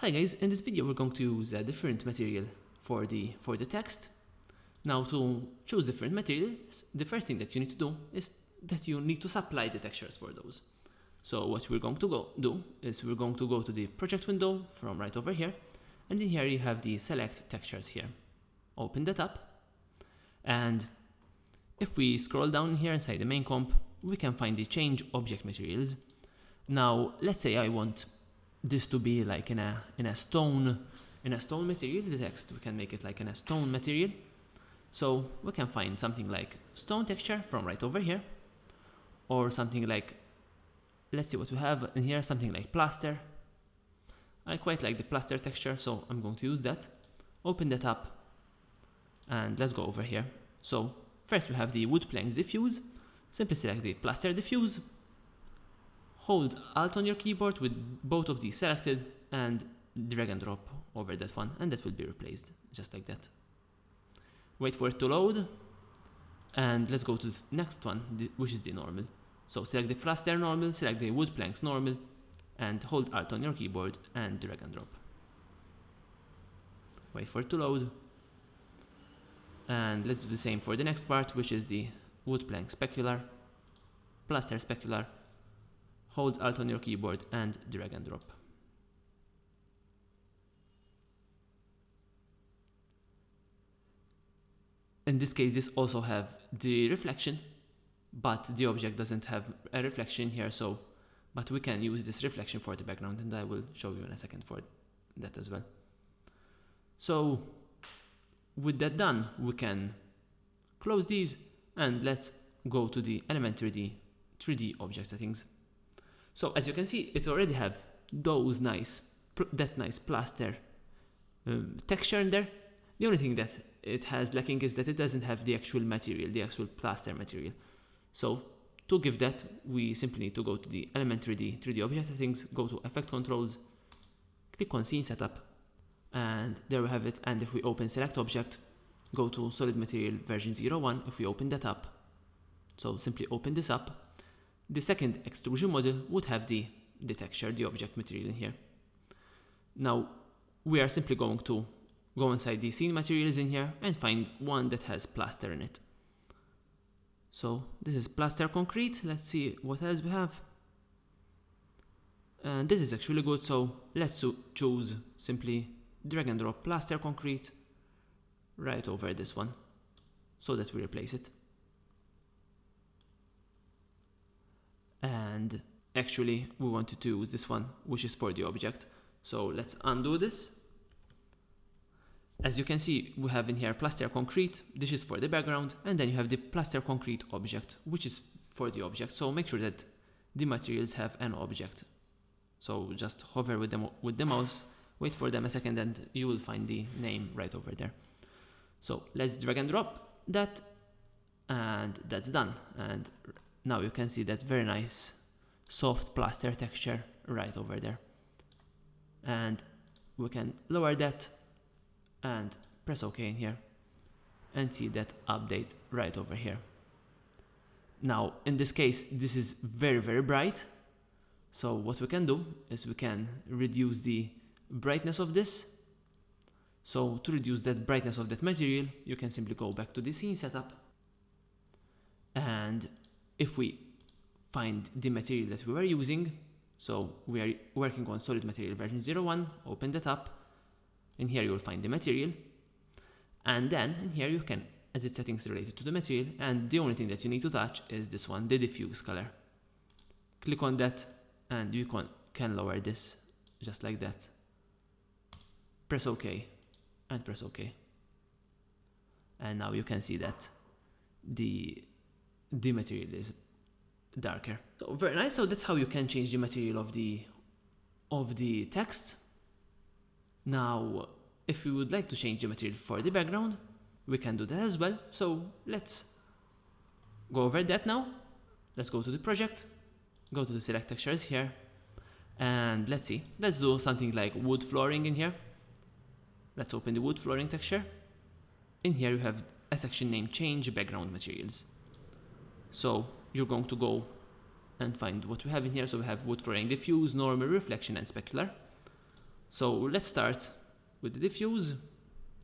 Hi guys, in this video we're going to use a different material for the text. Now to choose different materials, the first thing that you need to do is that you need to supply the textures for those. So what we're going to do is we're going to go to the project window from right over here, and in here you have the select textures here. Open that up, and if we scroll down here inside the main comp, we can find the change object materials. Now let's say I want this to be like in a stone material, the text, we can make it like in a stone material. So we can find something like stone texture from right over here, or something like, let's see what we have in here, something like plaster. I quite like the plaster texture, so I'm going to use that. Open that up, and let's go over here. So first we have the wood planks diffuse. Simply select the plaster diffuse, hold Alt on your keyboard with both of these selected, and drag and drop over that one, and that will be replaced, just like that. Wait for it to load, and let's go to the next one, which is the normal. So select the plaster normal, select the wood planks normal, and hold Alt on your keyboard and drag and drop. Wait for it to load, and let's do the same for the next part, which is the wood plank specular, plaster specular. Hold Alt on your keyboard and drag and drop. In this case, this also have the reflection, but the object doesn't have a reflection here, but we can use this reflection for the background, and I will show you in a second for that as well. So with that done, we can close these, and let's go to the elementary 3D object settings. So as you can see, it already have those nice plaster texture in there. The only thing that it has lacking is that it doesn't have the actual material, the actual plaster material. So to give that, we simply need to go to the elementary 3D object settings, go to effect controls, click on scene setup, and there we have it. And if we open select object, go to solid material version 01. If we open that up, so simply open this up, the second extrusion model would have the texture, the object material in here. Now we are simply going to go inside the scene materials in here and find one that has plaster in it. So this is plaster concrete. Let's see what else we have. And this is actually good, so let's choose simply drag and drop plaster concrete right over this one so that we replace it. And actually we wanted to use this one, which is for the object. So let's undo this. As you can see, we have in here plaster concrete, this is for the background, and then you have the plaster concrete object, which is for the object. So make sure that the materials have an object. So just hover with them with the mouse, wait for them a second, and you will find the name right over there. So let's drag and drop that, and that's done. And now you can see that very nice soft plaster texture right over there. And we can lower that and press OK in here and see that update right over here. Now in this case, this is very, very bright. So what we can do is we can reduce the brightness of this. So to reduce that brightness of that material, you can simply go back to the scene setup, and if we find the material that we were using, so we are working on solid material version 01, open that up. In here you will find the material, and then in here you can edit settings related to the material, and the only thing that you need to touch is this one, the diffuse color. Click on that, and you can lower this just like that. Press OK, and press OK. And now you can see that the material is darker. So very nice. So that's how you can change the material of the text. Now if we would like to change the material for the background, we can do that as well. So let's go over that now. Let's go to the project, go to the select textures here, and let's see, let's do something like wood flooring in here. Let's open the wood flooring texture. In here you have a section named change background materials. So you're going to go and find what we have in here. So we have wood flooring diffuse, normal, reflection, and specular. So let's start with the diffuse.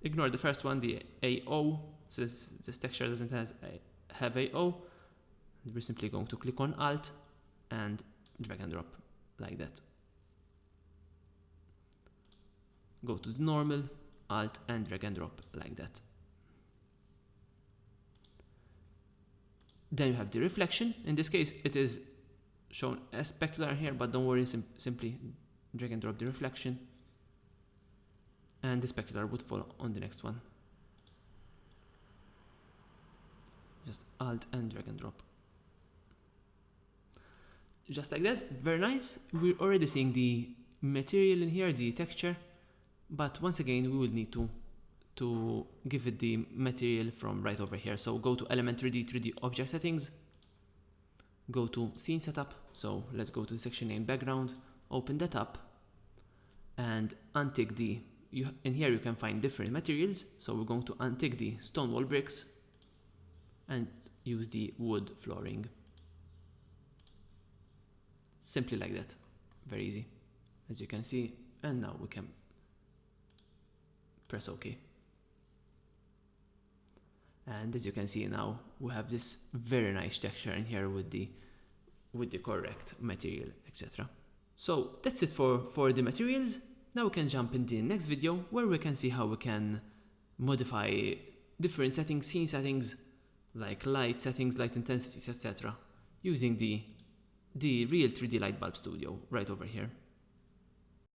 Ignore the first one, the AO, since this texture doesn't have AO. We're simply going to click on Alt and drag and drop like that. Go to the normal, Alt and drag and drop like that. Then you have the reflection. In this case, it is shown as specular here, but don't worry, simply drag and drop the reflection. And the specular would fall on the next one. Just Alt and drag and drop. Just like that, very nice. We're already seeing the material in here, the texture, but once again, we will need to give it the material from right over here. So go to Element 3D, 3D Object Settings, go to Scene Setup. So let's go to the section named Background, open that up, and untick the, in here you can find different materials. So we're going to untick the stone wall bricks and use the wood flooring. Simply like that, very easy, as you can see. And now we can press OK. And as you can see now, we have this very nice texture in here with the correct material, etc. So that's it for the materials. Now we can jump in the next video where we can see how we can modify different settings, scene settings, like light settings, light intensities, etc. using the Real 3D Light Bulb Studio right over here.